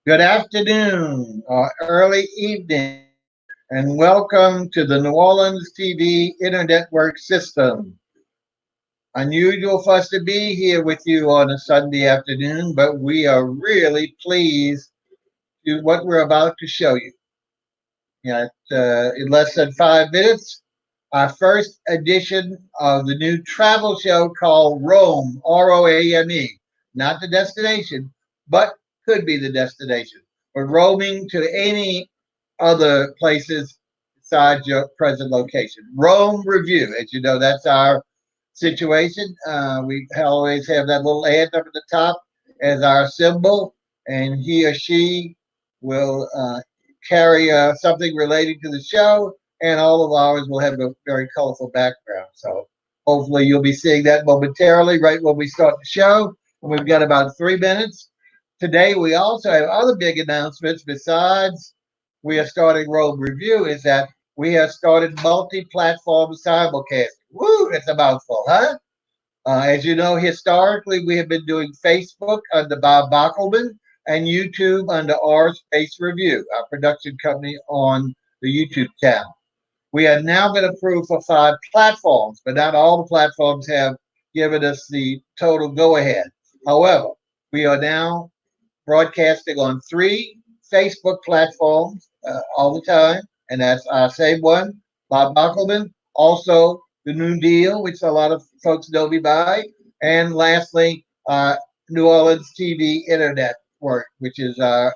Good afternoon or early evening, and welcome to the New Orleans TV Internet Work System. Unusual for us to be here with you on a Sunday afternoon, but we are really pleased with what we're about to show you. In less than 5 minutes, our first edition of the new travel show called Rome, Roame, not the destination, but could be the destination. We're roaming to any other places besides your present location. Rome Revue, as you know, that's our situation. We always have that little ad up at the top as our symbol, and he or she will carry something relating to the show, and all of ours will have a very colorful background. So hopefully you'll be seeing that momentarily right when we start the show. And we've got about 3 minutes. Today we also have other big announcements besides we are starting Rome Revue is that we have started multi-platform simulcasting. Woo, it's a mouthful, huh? As you know, historically, we have been doing Facebook under Bob Bockelman and YouTube under R Space Review, our production company on the YouTube channel. We have now been approved for 5 platforms, but not all the platforms have given us the total go ahead. However, we are now broadcasting on 3 Facebook platforms all the time, and that's our same one, Bob Bockelman, also the New Deal, which a lot of folks know me by, and lastly, New Orleans TV Internet Work, which is the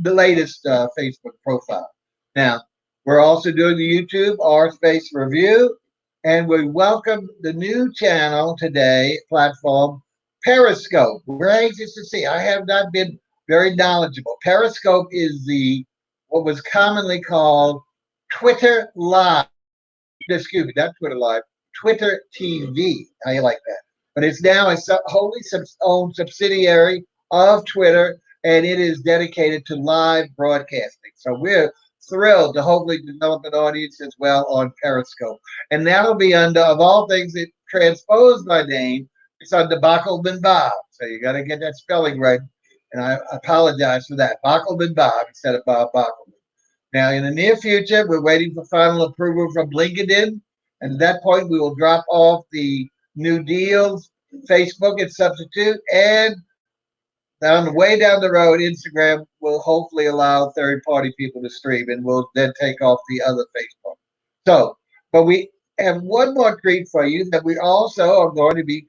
latest Facebook profile. Now, we're also doing the YouTube R Space Review, and we welcome the new channel today platform, Periscope. We're anxious to see. I have not been very knowledgeable. Periscope is the what was commonly called Twitter Live. Excuse me, not Twitter Live, Twitter TV. How you like that? But it's now a wholly owned subsidiary of Twitter, and it is dedicated to live broadcasting. So we're thrilled to hopefully develop an audience as well on Periscope. And that'll be under, of all things, it transposed my name. It's under Bockelman Bob. So you got to get that spelling right. And I apologize for that. Bockelman Bob instead of Bob Bockelman. Now, in the near future, we're waiting for final approval from LinkedIn. And at that point, we will drop off the new deals, Facebook and substitute, and down the way down the road, Instagram will hopefully allow third-party people to stream, and we'll then take off the other Facebook. So, but we have one more treat for you that we also are going to be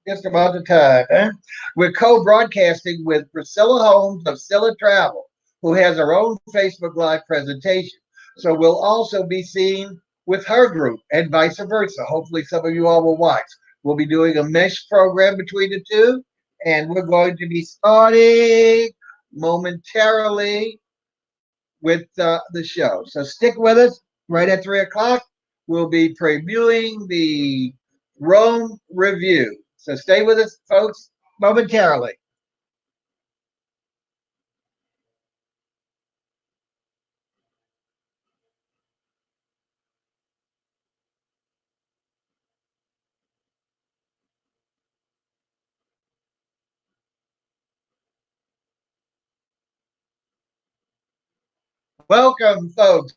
just about the time, huh? We're co-broadcasting with Priscilla Holmes of CILLATRAVEL, who has her own Facebook Live presentation. So we'll also be seen with her group and vice versa. Hopefully some of you all will watch. We'll be doing a mesh program between the two, and we're going to be starting momentarily with the show. So stick with us. Right at 3 o'clock, we'll be previewing the Rome Revue. So stay with us, folks, momentarily. Welcome, folks,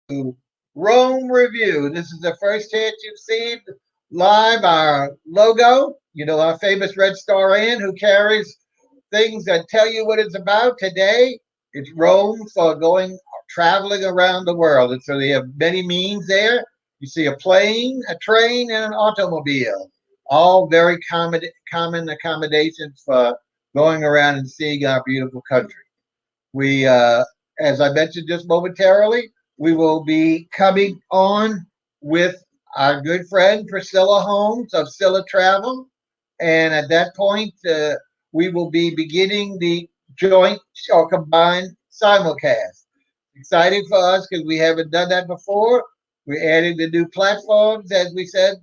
to Rome Revue. This is the first chance you've seen live our logo. You know, our famous Red Star Ann who carries things that tell you what it's about. Today, it's Rome for going traveling around the world. And so they have many means there. You see a plane, a train, and an automobile. All very common accommodations for going around and seeing our beautiful country. We, as I mentioned just momentarily, we will be coming on with our good friend Priscilla Holmes of CILLATRAVEL, and at that point, we will be beginning the joint or combined simulcast. Exciting for us because we haven't done that before. We're adding the new platforms, as we said,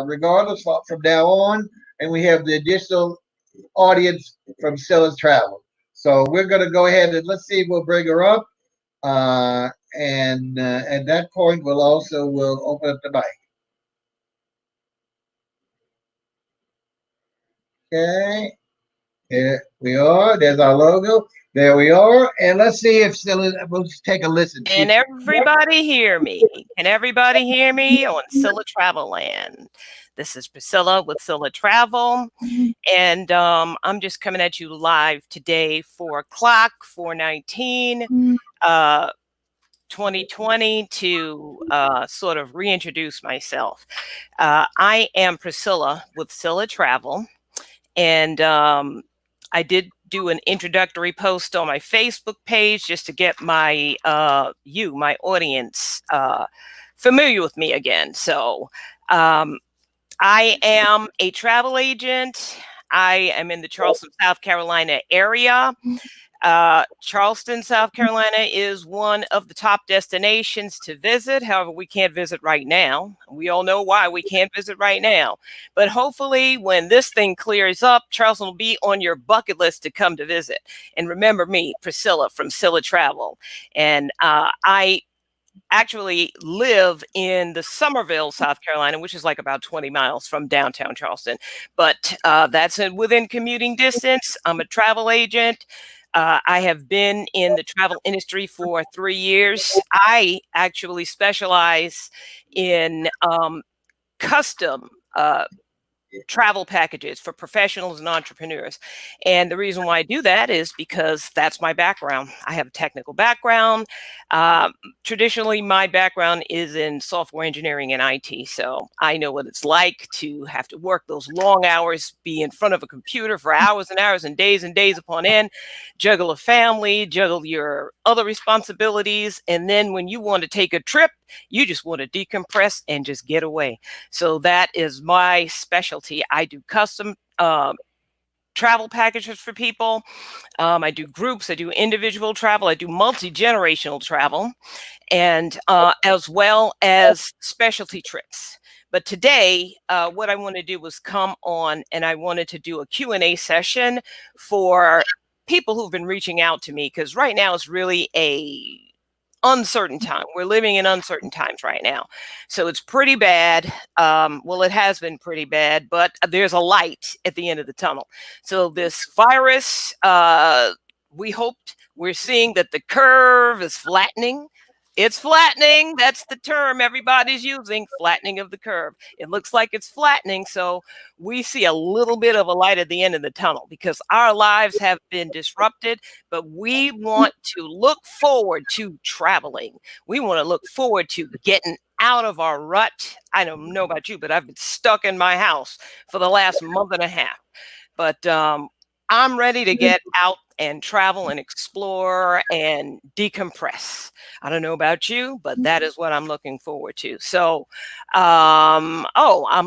regardless from now on, and we have the additional audience from CILLATRAVEL. So we're going to go ahead and let's see if we'll bring her up. And at that point, we'll open up the mic. Okay. Here we are. There's our logo. There we are. And let's see if Scylla, we'll just take a listen. See Can if everybody hear me? Can everybody hear me on Scylla Travel Land? This is Priscilla with Scylla Travel, and I'm just coming at you live today, 4 o'clock, 4/19, 2020, to sort of reintroduce myself. I am Priscilla with Scylla Travel, and I did do an introductory post on my Facebook page just to get my my audience, familiar with me again. So I am a travel agent. I am in the Charleston, South Carolina area. Charleston, South Carolina is one of the top destinations to visit. However, we can't visit right now. We all know why we can't visit right now. But hopefully when this thing clears up, Charleston will be on your bucket list to come to visit. And remember me, Priscilla from Scylla Travel. And I actually live in the Summerville, South Carolina, which is like about 20 miles from downtown Charleston. But that's within commuting distance. I'm a travel agent. I have been in the travel industry for 3 years. I actually specialize in custom travel packages for professionals and entrepreneurs. And the reason why I do that is because that's my background. I have a technical background. Traditionally, my background is in software engineering and IT. So I know what it's like to have to work those long hours, be in front of a computer for hours and hours and days upon end, juggle a family, juggle your other responsibilities. And then when you want to take a trip, you just want to decompress and just get away. So that is my specialty. I do custom travel packages for people. I do groups. I do individual travel. I do multi-generational travel, and as well as specialty trips. But today, what I want to do was come on, and I wanted to do a Q&A session for people who've been reaching out to me, because right now it's really a uncertain time. We're living in uncertain times right now. So it's pretty bad. Well, it has been pretty bad, but there's a light at the end of the tunnel. So this virus, we're seeing that the curve is flattening. It's flattening. That's the term everybody's using, flattening of the curve. It looks like it's flattening. So we see a little bit of a light at the end of the tunnel, because our lives have been disrupted, but we want to look forward to traveling. We want to look forward to getting out of our rut. I don't know about you, but I've been stuck in my house for the last month and a half. But I'm ready to get out and travel and explore and decompress. I don't know about you, but that is what I'm looking forward to. So, I'm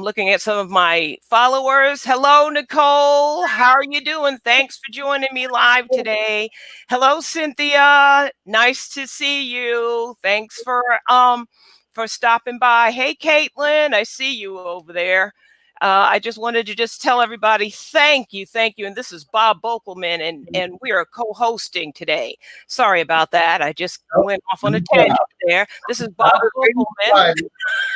looking at some of my followers. Hello, Nicole. How are you doing? Thanks for joining me live today. Hello, Cynthia. Nice to see you. Thanks for stopping by. Hey, Caitlin, I see you over there. I just wanted to just tell everybody, thank you. And this is Bob Bokelman, and we are co-hosting today. Sorry about that. I just went off on a tangent there. This is Bob Bokelman.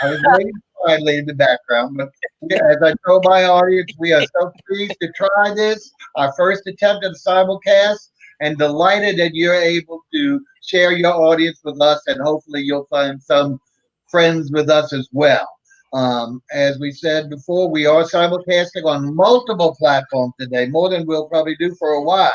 I was waiting quietly in the background, but as I told my audience, we are so pleased to try this, our first attempt at a simulcast, and delighted that you're able to share your audience with us, and hopefully you'll find some friends with us as well. As we said before, we are simulcasting on multiple platforms today, more than we'll probably do for a while.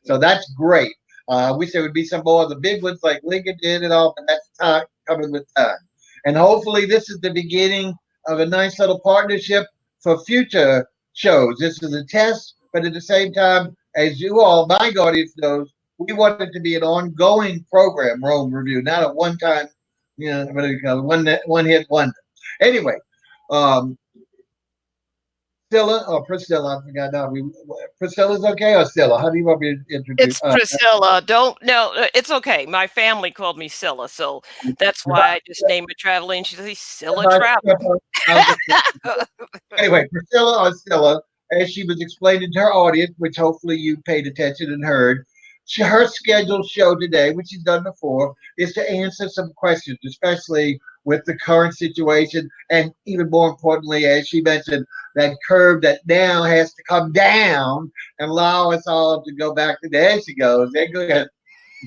So that's great. I wish there would be some more of the big ones like LinkedIn and all, but that's time coming with time. And hopefully this is the beginning of a nice little partnership for future shows. This is a test, but at the same time, as you all, my audience knows, we want it to be an ongoing program, Rome Review, not a one-time, what do you call it, one-hit wonder. Anyway, Priscilla or Priscilla, I forgot now. Priscilla's okay or Scylla? How do you want me to introduce? It's Priscilla. It's okay. My family called me Scylla, so that's why I just named it travel agency Scylla Travel. Anyway, Priscilla or Scylla, as she was explaining to her audience, which hopefully you paid attention and heard, her scheduled show today, which she's done before, is to answer some questions, especially with the current situation, and even more importantly, as she mentioned, that curve that now has to come down and allow us all to go back to there she goes. There go ahead.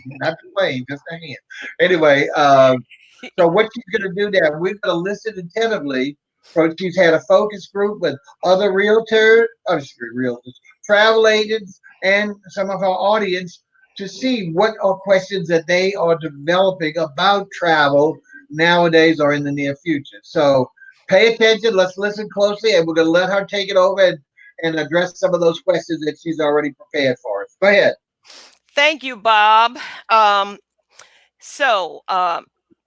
Not the plane, just a hand. Anyway, so what she's going to do now, we're going to listen attentively. So she's had a focus group with other realtors, travel agents, and some of our audience to see what are questions that they are developing about travel nowadays or in the near future. So pay attention. Let's listen closely, and we're going to let her take it over and address some of those questions that she's already prepared for us. Go ahead. Thank you, Bob. Um, so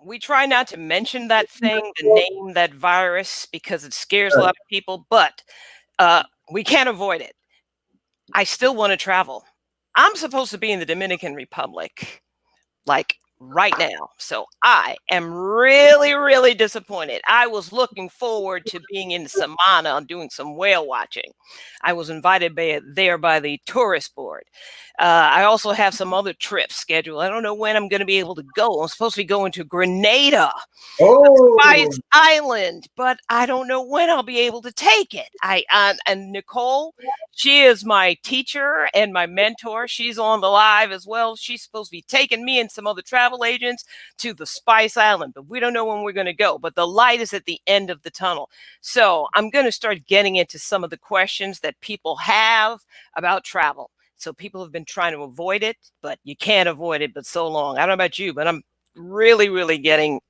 we try not to mention that thing, the name, that virus, because it scares a lot of people, but we can't avoid it. I still want to travel. I'm supposed to be in the Dominican Republic, like right now. So I am really, really disappointed. I was looking forward to being in Samana and doing some whale watching. I was invited there by the tourist board. I also have some other trips scheduled. I don't know when I'm going to be able to go. I'm supposed to be going to Grenada, Oh, Spice Island, but I don't know when I'll be able to take it. And Nicole, she is my teacher and my mentor. She's on the live as well. She's supposed to be taking me and some other travel agents to the Spice Island, but we don't know when we're going to go. But the light is at the end of the tunnel. So I'm going to start getting into some of the questions that people have about travel. So people have been trying to avoid it, but you can't avoid it but so long. I don't know about you, but I'm really, really getting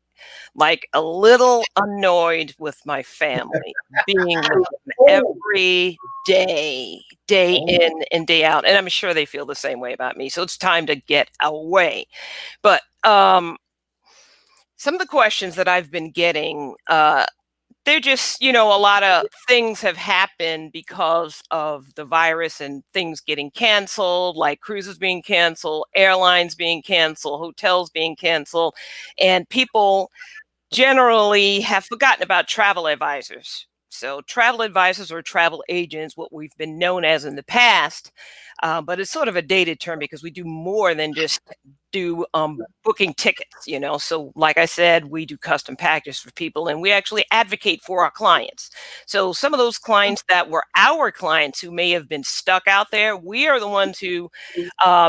like a little annoyed with my family being with them every day in and day out. And I'm sure they feel the same way about me. So it's time to get away. But some of the questions that I've been getting, they're just, a lot of things have happened because of the virus and things getting canceled, like cruises being canceled, airlines being canceled, hotels being canceled, and people generally have forgotten about travel advisors. So travel advisors or travel agents, what we've been known as in the past, but it's sort of a dated term because we do more than just do booking tickets, So like I said, we do custom packages for people and we actually advocate for our clients. So some of those clients that were our clients who may have been stuck out there, we are the ones who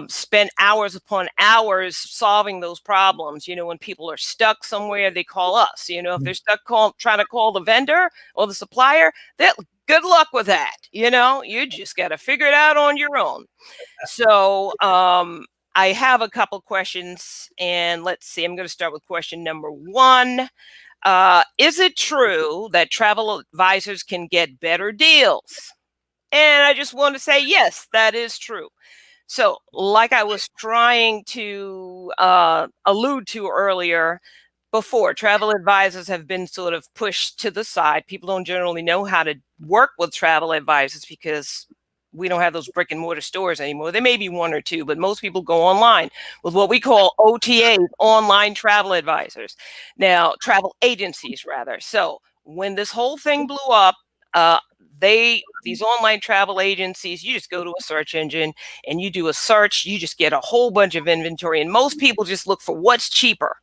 spend hours upon hours solving those problems. When people are stuck somewhere, they call us. If they're stuck trying to call the vendor or the supplier, good luck with that. You just got to figure it out on your own. So I have a couple questions, and let's see. I'm going to start with question number one. Is it true that travel advisors can get better deals? And I just want to say, yes, that is true. So like I was trying to allude to earlier, before, travel advisors have been sort of pushed to the side. People don't generally know how to work with travel advisors because we don't have those brick and mortar stores anymore. There may be one or two, but most people go online with what we call OTAs, online travel advisors. Now, travel agencies, rather. So when this whole thing blew up, these online travel agencies, you just go to a search engine and you do a search, you just get a whole bunch of inventory, and most people just look for what's cheaper.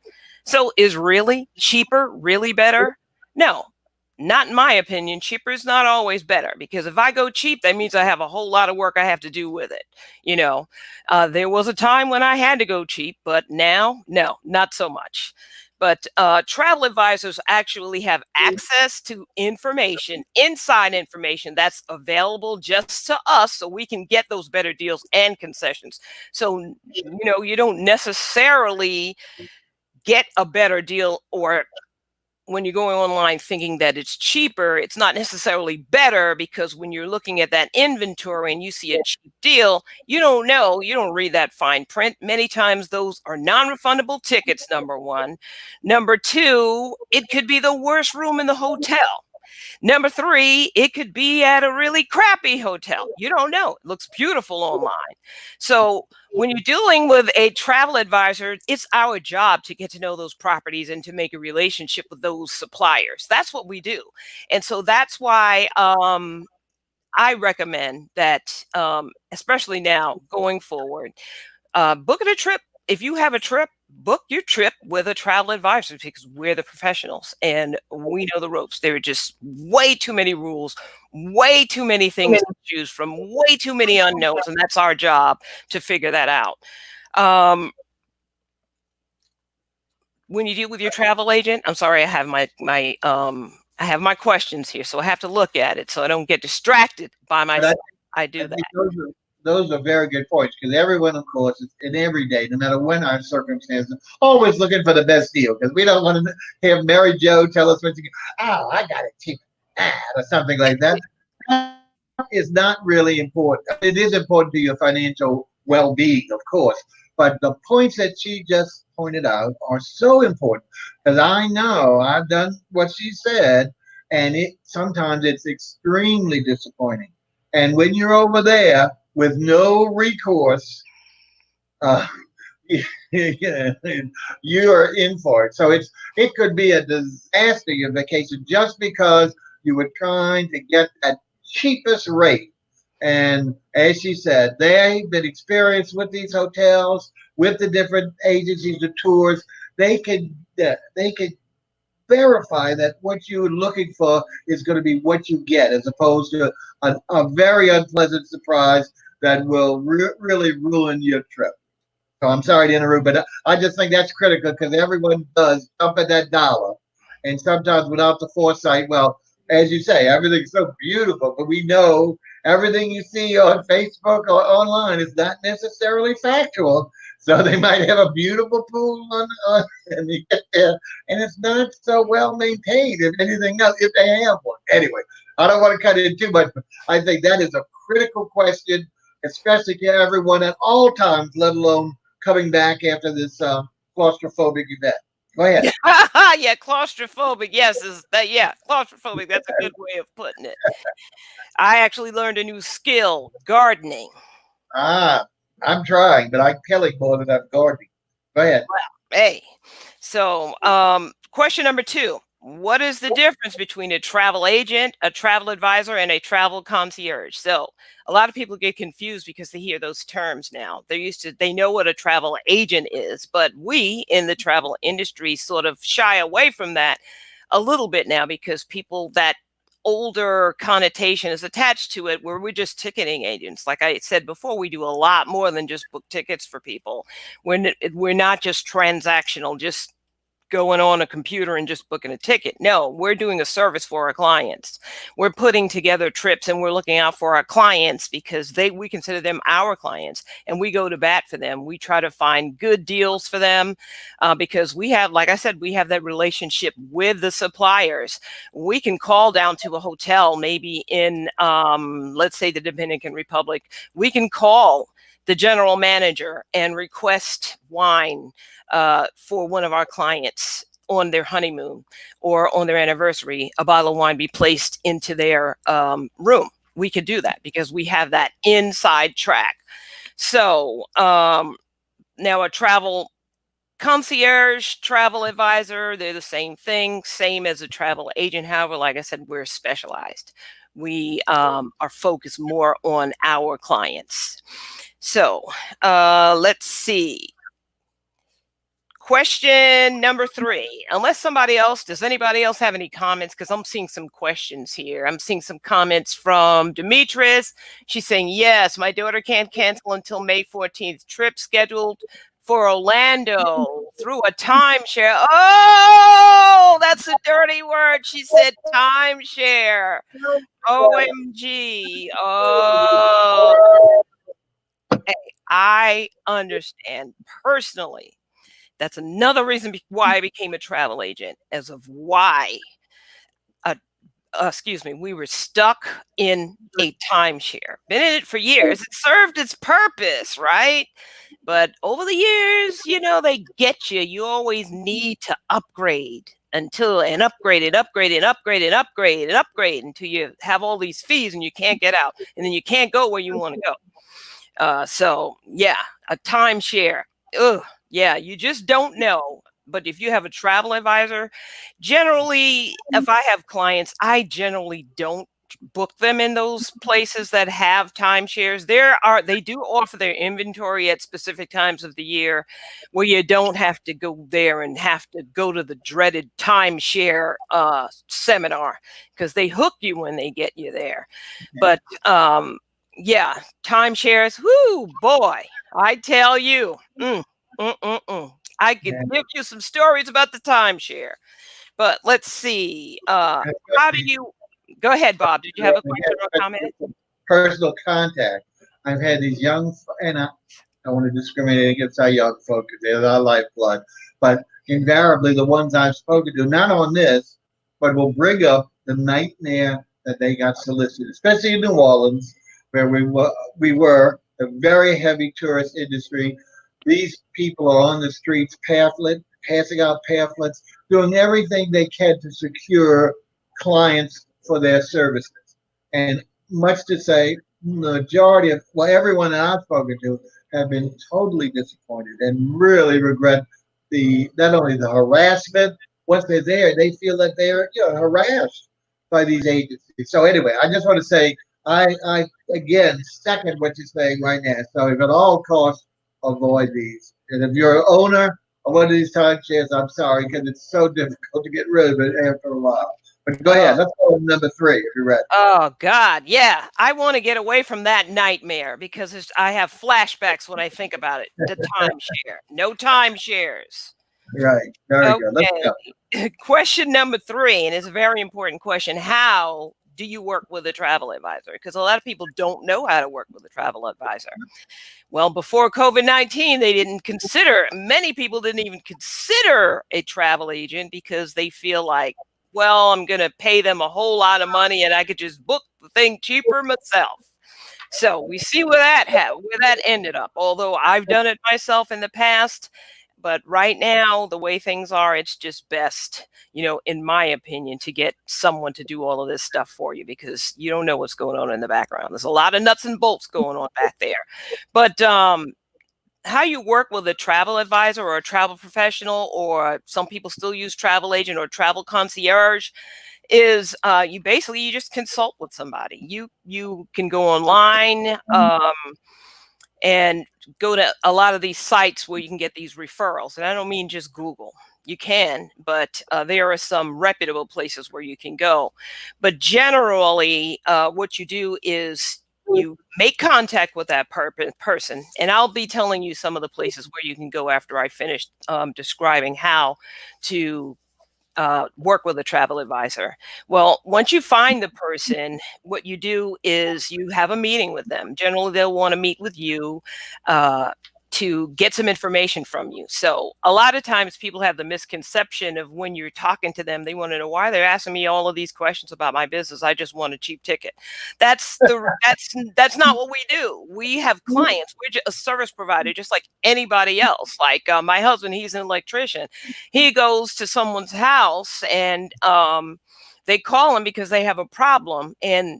So is really cheaper really better? No, not in my opinion. Cheaper is not always better, because if I go cheap, that means I have a whole lot of work I have to do with it. There was a time when I had to go cheap, but now, no, not so much. But travel advisors actually have access to information, inside information that's available just to us, so we can get those better deals and concessions. So, you don't necessarily get a better deal, or when you're going online thinking that it's cheaper, it's not necessarily better, because when you're looking at that inventory and you see a cheap deal, you don't read that fine print. Many times those are non-refundable tickets, number one. Number two, it could be the worst room in the hotel. Number three, it could be at a really crappy hotel. You don't know. It looks beautiful online. So when you're dealing with a travel advisor, it's our job to get to know those properties and to make a relationship with those suppliers. That's what we do. And so that's why I recommend that, especially now going forward, booking a trip. If you have a trip, book your trip with a travel advisor because we're the professionals and we know the ropes. There are just way too many rules, way too many things to choose from, way too many unknowns, and that's our job to figure that out. When you deal with your travel agent, I'm sorry, I have I have my questions here, so I have to look at it so I don't get distracted by myself. I do that. Those are very good points because everyone, of course, is in every day, no matter when our circumstances, always looking for the best deal because we don't want to have Mary Jo tell us what to get. Oh, I got it cheap, or something like that. That is not really important. It is important to your financial well-being, of course, but the points that she just pointed out are so important because I know I've done what she said, and it sometimes it's extremely disappointing. And when you're over there with no recourse, uh, you are in for it. So it could be a disaster your vacation just because you were trying to get that cheapest rate. And as she said, they've been experienced with these hotels, with the different agencies, the tours. They could verify that what you're looking for is going to be what you get, as opposed to a very unpleasant surprise that will really ruin your trip. So I'm sorry to interrupt, but I just think that's critical because everyone does jump at that dollar, and sometimes without the foresight. Well, as you say, everything's so beautiful, but we know everything you see on Facebook or online is not necessarily factual. So they might have a beautiful pool and you get there, and it's not so well maintained. If anything else, if they have one, anyway, I don't want to cut it too much, but I think that is a critical question, especially to everyone at all times, let alone coming back after this claustrophobic event. Go ahead. Yeah, claustrophobic. Yes, is that yeah, claustrophobic. That's a good way of putting it. I actually learned a new skill, gardening. I'm trying, but I'm killing more than I'm gardening. Go ahead. Hey, so question number 2. What is the difference between a travel agent, a travel advisor, and a travel concierge? So a lot of people get confused because they hear those terms now. They know what a travel agent is, but we in the travel industry sort of shy away from that a little bit now because that older connotation is attached to it where we're just ticketing agents. Like I said before, we do a lot more than just book tickets for people. We're not just transactional, just going on a computer and just booking a ticket. No, we're doing a service for our clients. We're putting together trips and we're looking out for our clients because we consider them our clients and we go to bat for them. We try to find good deals for them because we have, like I said, we have that relationship with the suppliers. We can call down to a hotel, maybe in, let's say, the Dominican Republic. We can call the general manager and request wine for one of our clients on their honeymoon or on their anniversary, a bottle of wine be placed into their room. We could do that because we have that inside track. So now a travel concierge, travel advisor, they're the same thing, same as a travel agent. However, like I said, we're specialized. We are focused more on our clients. So let's see. Question number 3. Does anybody else have any comments? Because I'm seeing some questions here. I'm seeing some comments from Demetrius. She's saying, yes, my daughter can't cancel until May 14th. Trip scheduled for Orlando through a timeshare. Oh, that's a dirty word. She said timeshare. OMG. Oh. Hey, I understand personally. That's another reason why I became a travel agent, as of why, we were stuck in a timeshare. Been in it for years. It served its purpose, right? But over the years, they get you. You always need to upgrade until upgrade until you have all these fees and you can't get out. And then you can't go where you want to go. So yeah, a timeshare. Ugh. Yeah, you just don't know. But if you have a travel advisor, generally, if I have clients, I generally don't book them in those places that have timeshares. They do offer their inventory at specific times of the year where you don't have to go there and have to go to the dreaded timeshare seminar, because they hook you when they get you there. But yeah, timeshares, whoo, boy, I tell you, I could give you some stories about the timeshare. But let's see. How do you go ahead, Bob? Did you have a question or a comment? Personal contact. I've had these young, and I want to discriminate against our young folk because they're our lifeblood. But invariably, the ones I've spoken to, not on this, but will bring up the nightmare that they got solicited, especially in New Orleans, where we were a very heavy tourist industry. These people are on the streets, passing out pamphlets, doing everything they can to secure clients for their services. And much to say, the majority of, well, everyone that I've spoken to have been totally disappointed and really regret not only the harassment. Once they're there, they feel that they're harassed by these agencies. So anyway, I just want to say I again second what you're saying right now. So if at all costs, avoid these. And if you're an owner of one of these timeshares, I'm sorry, because it's so difficult to get rid of it after a while. But go ahead. Let's go to number 3 if you're ready. Oh, God. Yeah. I want to get away from that nightmare because I have flashbacks when I think about it. The timeshare. No timeshares. Right. Very good. Let's go. Question number 3, and it's a very important question. How do you work with a travel advisor? Because a lot of people don't know how to work with a travel advisor. Well, before COVID-19, many people didn't even consider a travel agent because they feel like, well, I'm going to pay them a whole lot of money and I could just book the thing cheaper myself. So we see where that ended up, although I've done it myself in the past. But right now, the way things are, it's just best, in my opinion, to get someone to do all of this stuff for you because you don't know what's going on in the background. There's a lot of nuts and bolts going on back there. But how you work with a travel advisor or a travel professional, or some people still use travel agent or travel concierge, is you just consult with somebody. You can go online and go to a lot of these sites where you can get these referrals. And I don't mean just Google. You can, but there are some reputable places where you can go. But generally, what you do is you make contact with that person. And I'll be telling you some of the places where you can go after I finish describing how to work with a travel advisor. Well, once you find the person, what you do is you have a meeting with them. Generally, they'll want to meet with you to get some information from you. So a lot of times people have the misconception of when you're talking to them, they want to know why they're asking me all of these questions about my business. I just want a cheap ticket. That's not what we do. We have clients. We're just a service provider, just like anybody else. Like my husband, he's an electrician. He goes to someone's house and they call him because they have a problem, and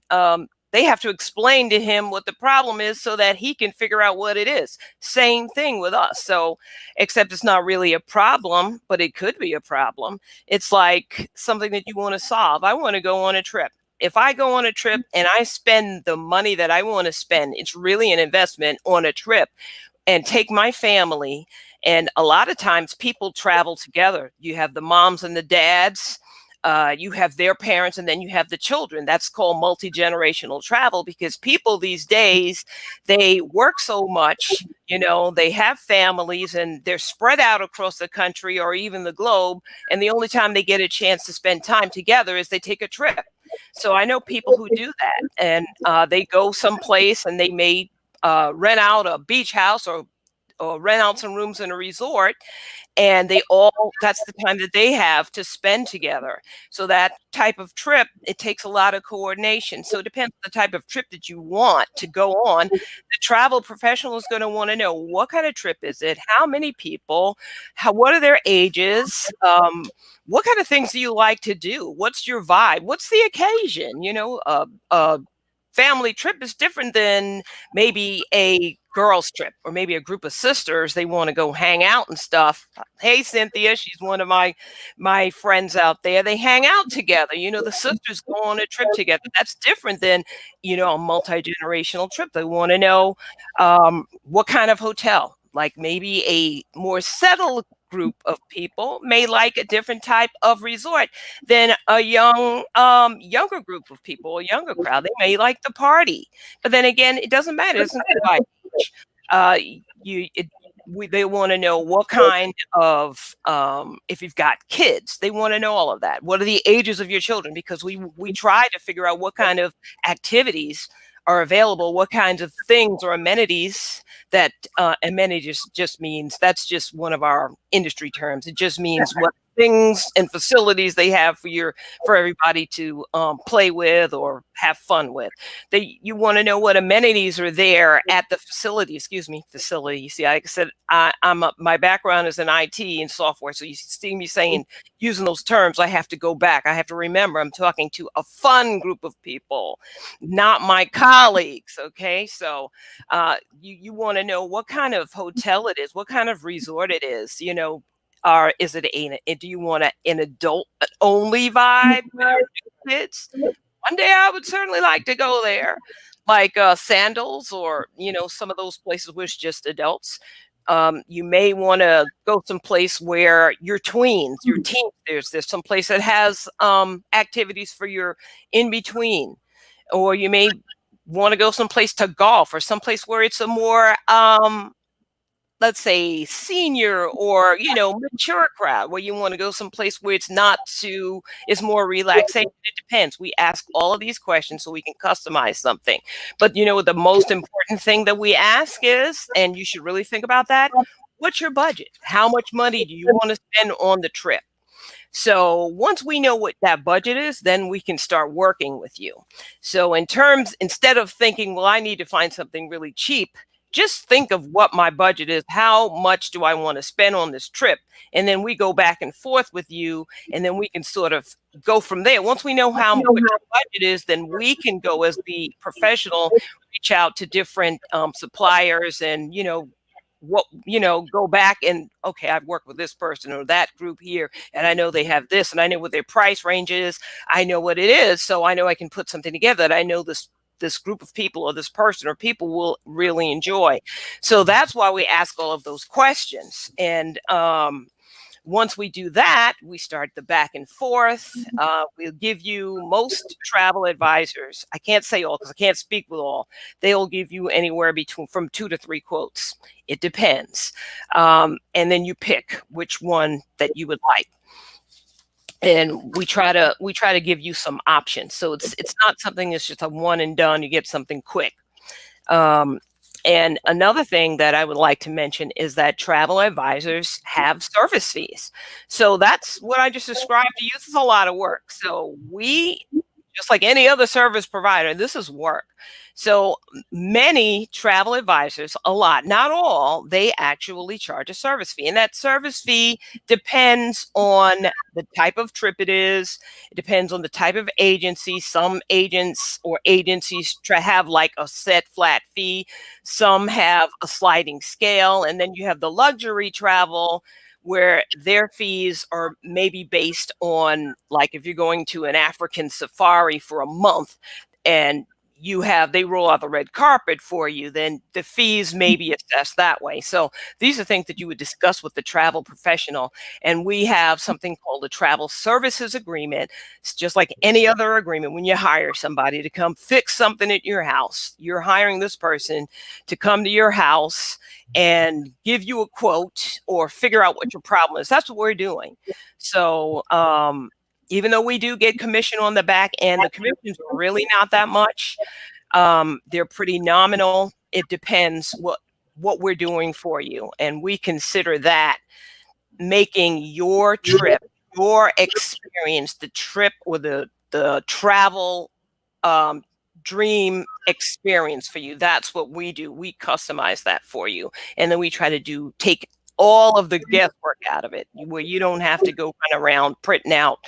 they have to explain to him what the problem is so that he can figure out what it is. Same thing with us. So, except it's not really a problem, but it could be a problem. It's like something that you want to solve. I want to go on a trip. If I go on a trip and I spend the money that I want to spend, it's really an investment on a trip, and take my family. And a lot of times people travel together. You have the moms and the dads. You have their parents, and then you have the children. That's called multi-generational travel, because people these days, they work so much, they have families and they're spread out across the country or even the globe. And the only time they get a chance to spend time together is they take a trip. So I know people who do that, and they go someplace and they may rent out a beach house or rent out some rooms in a resort. And that's the time that they have to spend together. So that type of trip, it takes a lot of coordination. So it depends on the type of trip that you want to go on. The travel professional is going to want to know, what kind of trip is it? How many people? What are their ages? What kind of things do you like to do? What's your vibe? What's the occasion? family trip is different than maybe a girls trip, or maybe a group of sisters, they want to go hang out and stuff. Hey, Cynthia, she's one of my friends out there. They hang out together. You know, the sisters go on a trip together. That's different than, you know, a multi-generational trip. They want to know what kind of hotel. Like maybe a more settled group of people may like a different type of resort than a younger group of people, a younger crowd. They may like the party, but then again, it doesn't matter. It doesn't by age. They want to know what kind of if you've got kids, they want to know all of that. What are the ages of your children? Because we try to figure out what kind of activities are available, what kinds of things or amenities. That amenities just means, that's just one of our industry terms. It just means what things and facilities they have for everybody to play with or have fun with. You want to know what amenities are there at the facility. Facility. You see, like I said, my background is in IT and software, so you see me saying using those terms. I have to go back. I have to remember I'm talking to a fun group of people, not my colleagues. Okay, so you want to know what kind of hotel it is, what kind of resort it is. You know, is it do you want an adult only vibe with your kids? One day I would certainly like to go there, like Sandals, or you know, some of those places where it's just adults. You may want to go someplace where your tweens, your teens. There's some place that has activities for your in between, or you may want to go someplace to golf, or someplace where it's a more let's say senior or, you know, mature crowd, where you want to go someplace where it's more relaxation. It depends. We ask all of these questions so we can customize something. But you know, the most important thing that we ask is, and you should really think about that, what's your budget? How much money do you want to spend on the trip? So once we know what that budget is, then we can start working with you. So instead of thinking, well, I need to find something really cheap, just think of what my budget is. How much do I want to spend on this trip? And then we go back and forth with you, and then we can sort of go from there. Once we know how much your budget is, then we can go as the professional, reach out to different suppliers, and, you know, go back and, okay, I've worked with this person or that group here, and I know they have this, and I know what their price range is. I know what it is. So I know I can put something together that I know this group of people or this person or people will really enjoy. So that's why we ask all of those questions. And once we do that, we start the back and forth. We'll give you, most travel advisors, I can't say all because I can't speak with all, they'll give you anywhere from 2 to 3 quotes. It depends. And then you pick which one that you would like. And we try to give you some options. So it's not something that's just a one and done, you get something quick. And another thing that I would like to mention is that travel advisors have service fees. So that's what I just described to you. This is a lot of work. So we, just like any other service provider, this is work. So many travel advisors, a lot, not all, they actually charge a service fee. And that service fee depends on the type of trip it is. It depends on the type of agency. Some agents or agencies have like a set flat fee. Some have a sliding scale. And then you have the luxury travel, where their fees are maybe based on, like, if you're going to an African safari for a month and they roll out the red carpet for you, then the fees may be assessed that way. So these are things that you would discuss with the travel professional. And we have something called a travel services agreement. It's just like any other agreement. When you hire somebody to come fix something at your house, you're hiring this person to come to your house and give you a quote or figure out what your problem is. That's what we're doing. So even though we do get commission on the back end, the commissions are really not that much. They're pretty nominal. It depends what we're doing for you. And we consider that making your trip, your experience, the trip or the travel dream experience for you. That's what we do. We customize that for you. And then we try to take all of the guesswork out of it, where you don't have to go run around printing out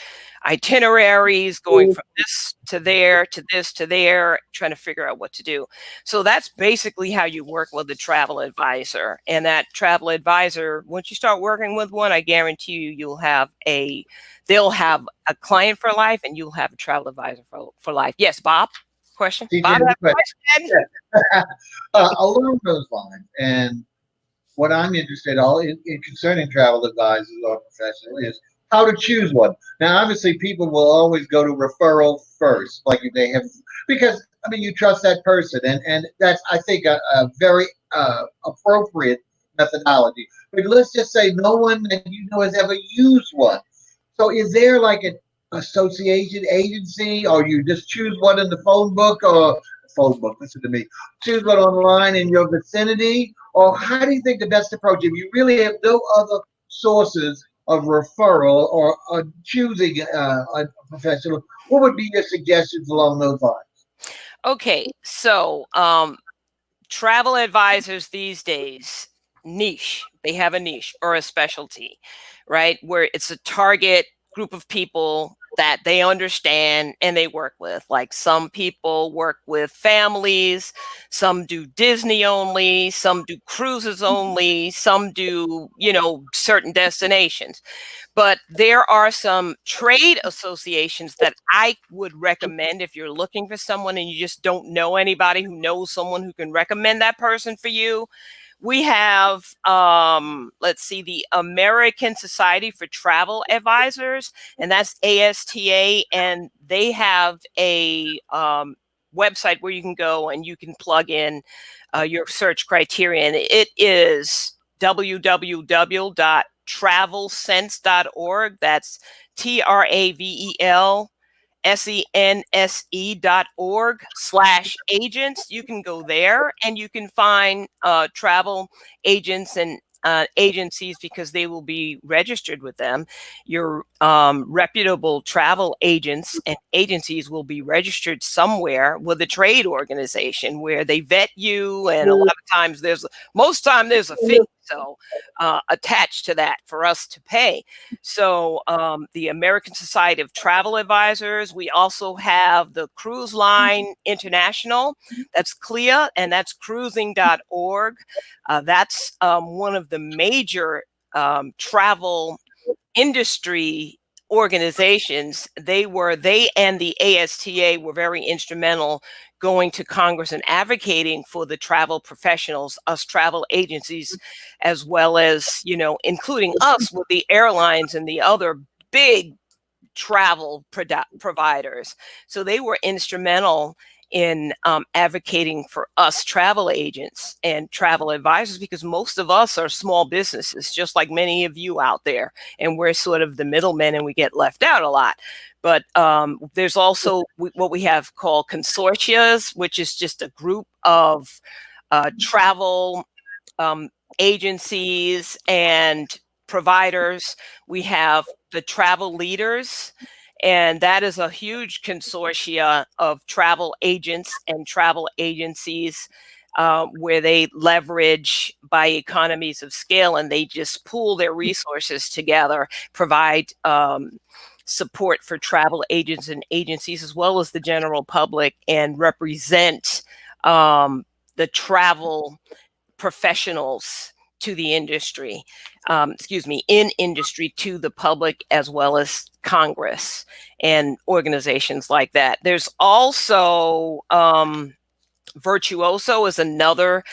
itineraries, going from this to there to this to there, trying to figure out what to do. So that's basically how you work with a travel advisor. And that travel advisor, once you start working with one, I guarantee you, they'll have a client for life, and you'll have a travel advisor for life. Yes, Bob? Question? Bob, have a question? Yeah. Along those lines, and what I'm interested in concerning travel advisors or professionals is how to choose one. Now, obviously, people will always go to referral first, like if they have, because I mean, you trust that person, and that's, I think, a very appropriate methodology. But let's just say no one that you know has ever used one. So, is there like an association agency, or you just choose one in the phone book, or phone book? Listen to me. Choose one online in your vicinity, or how do you think the best approach, if you really have no other sources of referral or choosing a professional, what would be your suggestions along those lines? Okay, so travel advisors these days, niche. They have a niche or a specialty, right? Where it's a target group of people that they understand and they work with. Like some people work with families, some do Disney only, some do cruises only, some do, certain destinations. But there are some trade associations that I would recommend if you're looking for someone and you just don't know anybody who knows someone who can recommend that person for you. We have, let's see, the American Society for Travel Advisors, and that's ASTA, and they have a website where you can go and you can plug in your search criteria, and it is www.travelsense.org. That's TRAVELSENSE.org/agents. You can go there and you can find travel agents and agencies, because they will be registered with them. Your reputable travel agents and agencies will be registered somewhere with a trade organization where they vet you, and a lot of times most time there's a fee attached to that for us to pay. So the American Society of Travel Advisors. We also have the Cruise Line International. That's CLIA, and that's cruising.org. That's one of the major travel industry organizations. They and the ASTA were very instrumental going to Congress and advocating for the travel professionals, us travel agencies, as well as, including us with the airlines and the other big travel providers. So they were instrumental in advocating for us travel agents and travel advisors, because most of us are small businesses, just like many of you out there, and we're sort of the middlemen and we get left out a lot. But there's also what we have called consortias, which is just a group of travel agencies and providers. We have the travel leaders, and that is a huge consortia of travel agents and travel agencies where they leverage by economies of scale, and they just pool their resources together, provide support for travel agents and agencies as well as the general public, and represent the travel professionals to the industry, in industry to the public, as well as Congress and organizations like that. There's also Virtuoso is another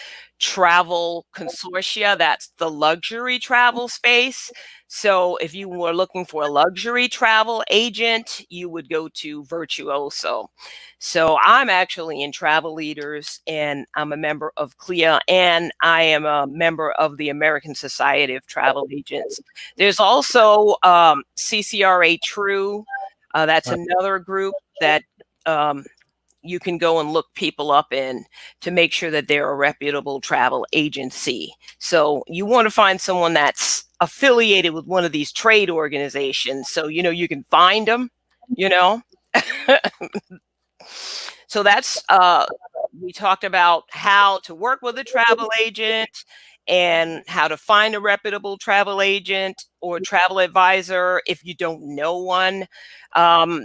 travel consortia. That's the luxury travel space. So if you were looking for a luxury travel agent, you would go to Virtuoso. So I'm actually in Travel Leaders, and I'm a member of CLIA, and I am a member of the American Society of Travel Agents. There's also CCRA True. That's another group that you can go and look people up in to make sure that they're a reputable travel agency. So you want to find someone that's affiliated with one of these trade organizations, so you can find them. So that's we talked about how to work with a travel agent and how to find a reputable travel agent or travel advisor if you don't know one.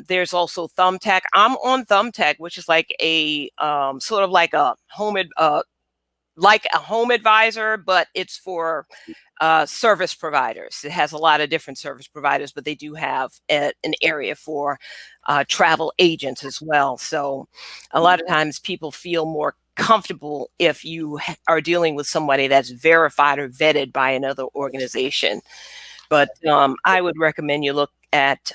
There's also Thumbtack. I'm on Thumbtack, which is like a sort of like a home advisor, but it's for service providers. It has a lot of different service providers, but they do have an area for travel agents as well. So a lot of times people feel more comfortable if you are dealing with somebody that's verified or vetted by another organization. But I would recommend you look at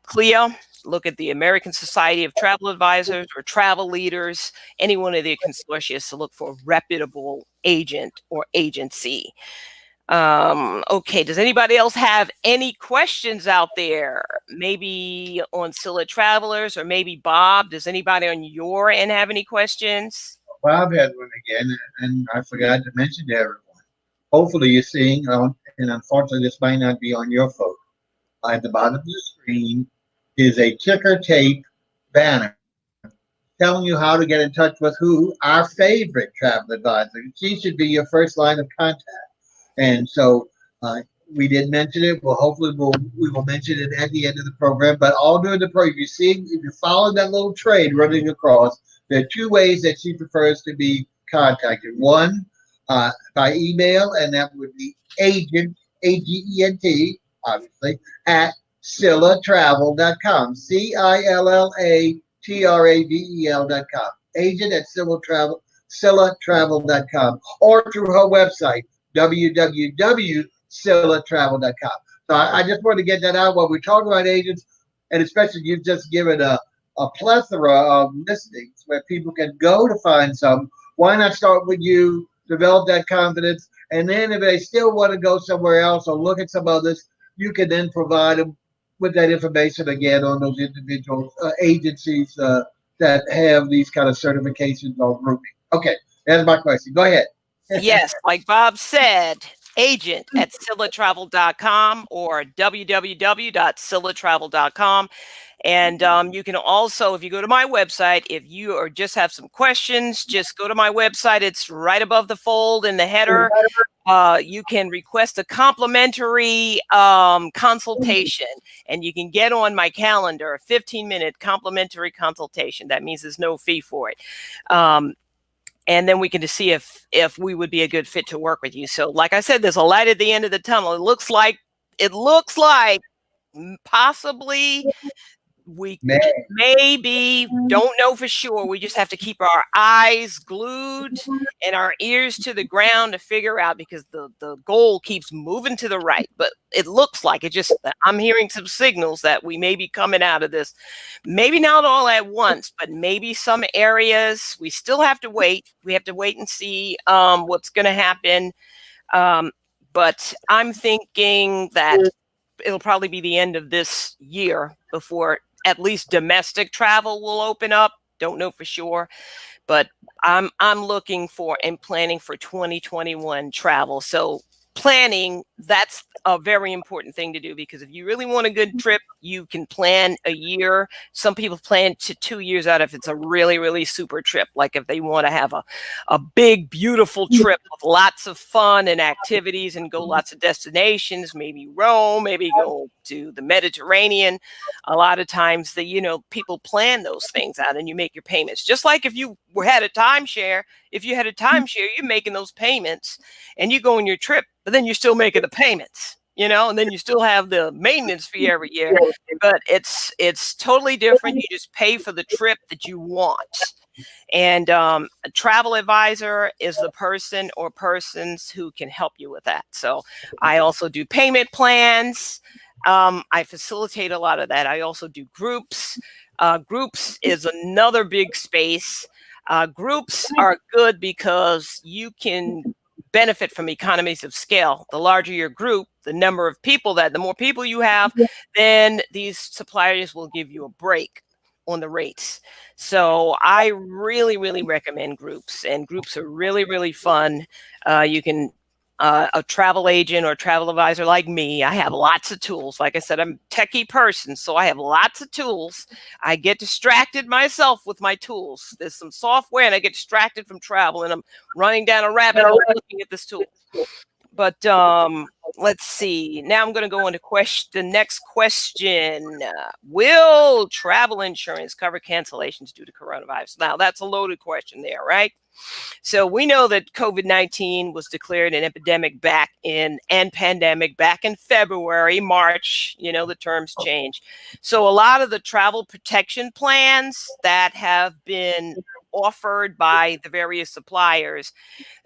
CLIA, look at the American Society of Travel Advisors or Travel Leaders, any one of the consortia, to look for a reputable agent or agency. Okay, does anybody else have any questions out there? Maybe on Scylla Travelers, or maybe Bob, does anybody on your end have any questions? Bob had one again, and I forgot to mention to everyone. Hopefully you're seeing, and unfortunately this might not be on your phone. At the bottom of the screen is a ticker tape banner telling you how to get in touch with who? Our favorite travel advisor. She should be your first line of contact. And so we did mention it. Well, hopefully we will mention it at the end of the program. But all during the program, if you follow that little train running across, there are two ways that she prefers to be contacted. One, by email, and that would be agent, AGENT, obviously, at CILLATRAVEL.com. CILLATRAVEL.com. Agent at CILLATRAVEL.com, or through her website, www.cillatravel.com. So I just want to get that out while we talk about agents, and especially you've just given a plethora of listings where people can go to find some. Why not start with you, develop that confidence, and then if they still want to go somewhere else or look at some others, you can then provide them with that information again on those individual agencies that have these kind of certifications or grouping. Okay, that's my question. Go ahead. Yes, like Bob said, agent at CILLATRAVEL.com or www.cillatravel.com. And you can also, if you go to my website, if you or just have some questions, just go to my website. It's right above the fold in the header. You can request a complimentary consultation, and you can get on my calendar a 15-minute complimentary consultation. That means there's no fee for it. And then we can just see if we would be a good fit to work with you. So like I said, there's a light at the end of the tunnel. It looks like possibly we maybe, don't know for sure. We just have to keep our eyes glued and our ears to the ground to figure out, because the goal keeps moving to the right. But it looks like I'm hearing some signals that we may be coming out of this. Maybe not all at once, but maybe some areas. We still have to wait. We have to wait and see what's going to happen. But I'm thinking that it'll probably be the end of this year before at least domestic travel will open up. Don't know for sure, but I'm looking for and planning for 2021 travel. So planning, that's a very important thing to do, because if you really want a good trip, you can plan a year. Some people plan to 2 years out if it's a really, really super trip. Like if they want to have a big, beautiful trip with lots of fun and activities and go lots of destinations, maybe Rome, maybe go to the Mediterranean. A lot of times people plan those things out and you make your payments. Just like if you had a timeshare, you're making those payments and you go on your trip, but then you're still making the payments, and then you still have the maintenance fee every year. But it's totally different. You just pay for the trip that you want. And a travel advisor is the person or persons who can help you with that. So I also do payment plans. I facilitate a lot of that. I also do groups. Groups is another big space. Groups are good because you can benefit from economies of scale. The larger your group, the number of people the more people you have, then these suppliers will give you a break on the rates. So I really, really recommend groups, and groups are really, really fun. You can a travel agent or travel advisor like me, I have lots of tools. Like I said, I'm a techie person, so I have lots of tools. I get distracted myself with my tools. There's some software and I get distracted from travel and I'm running down a rabbit hole looking at this tool. But let's see. Now I'm going to go into the next question. Will travel insurance cover cancellations due to coronavirus? Now, that's a loaded question there, right? So we know that COVID-19 was declared an epidemic pandemic back in February, March, the terms change. So a lot of the travel protection plans that have been offered by the various suppliers,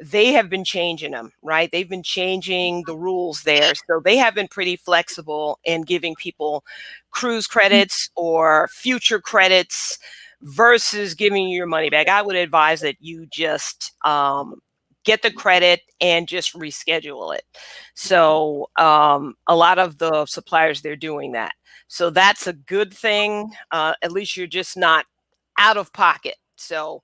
they have been changing them, right? They've been changing the rules there. So they have been pretty flexible in giving people cruise credits or future credits versus giving you your money back. I would advise that you just get the credit and just reschedule it. So a lot of the suppliers, they're doing that. So that's a good thing. At least you're just not out of pocket. So,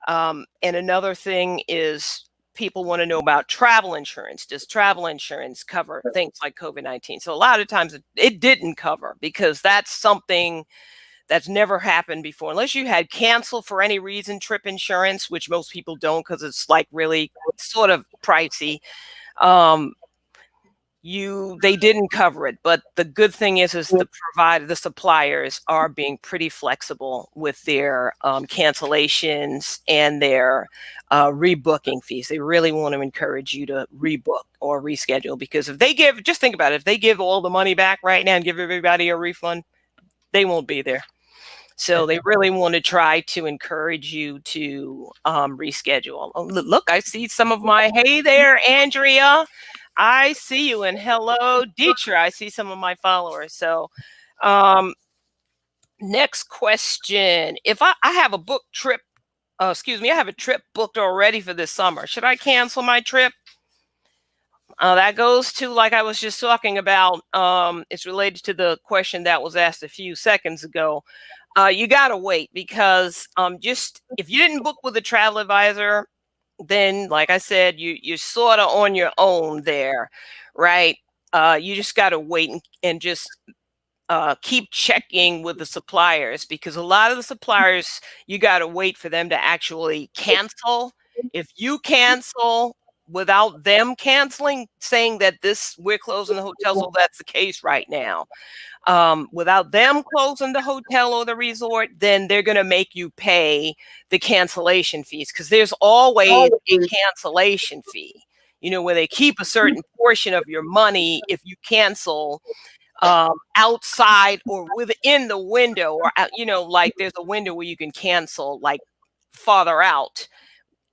and another thing is people want to know about travel insurance. Does travel insurance cover things like COVID-19? So a lot of times it didn't cover because that's something that's never happened before. Unless you had canceled for any reason trip insurance, which most people don't because it's like really sort of pricey. They didn't cover it. But the good thing is the suppliers are being pretty flexible with their cancellations and their rebooking fees. They really want to encourage you to rebook or reschedule, because if they just think about it, if they give all the money back right now and give everybody a refund, they won't be there. So they really want to try to encourage you to reschedule. Oh, look, I see some of hey there, Andrea. I see you. And hello, Dietra. I see some of my followers. So next question. If I have a book trip, I have a trip booked already for this summer, should I cancel my trip? That goes to, like I was just talking about, it's related to the question that was asked a few seconds ago. You got to wait, because if you didn't book with a travel advisor, then like I said, you're sort of on your own there, right? You just got to wait and just keep checking with the suppliers, because a lot of the suppliers, you got to wait for them to actually cancel. If you cancel without them canceling, saying that we're closing the hotels, well, that's the case right now. Without them closing the hotel or the resort, then they're going to make you pay the cancellation fees, because there's always a cancellation fee, where they keep a certain portion of your money if you cancel outside or within the window, or like there's a window where you can cancel like farther out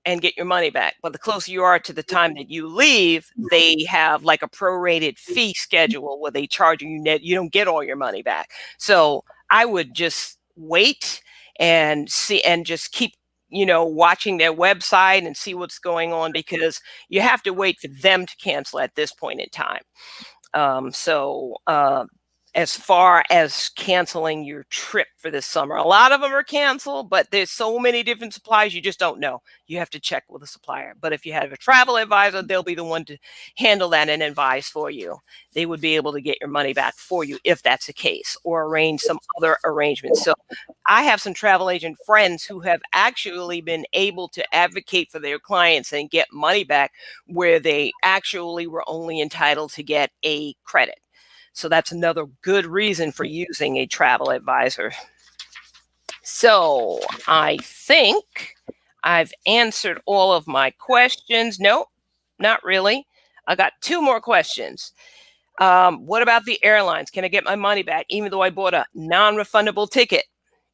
and get your money back. But the closer you are to the time that you leave, they have like a prorated fee schedule where they charge you you don't get all your money back. So I would just wait and see, and just keep watching their website and see what's going on, because you have to wait for them to cancel at this point in time. As far as canceling your trip for this summer, a lot of them are canceled, but there's so many different suppliers, you just don't know. You have to check with the supplier. But if you have a travel advisor, they'll be the one to handle that and advise for you. They would be able to get your money back for you if that's the case, or arrange some other arrangements. So I have some travel agent friends who have actually been able to advocate for their clients and get money back where they actually were only entitled to get a credit. So that's another good reason for using a travel advisor. So I think I've answered all of my questions. Nope, not really. I got 2 more questions. What about the airlines? Can I get my money back even though I bought a non-refundable ticket?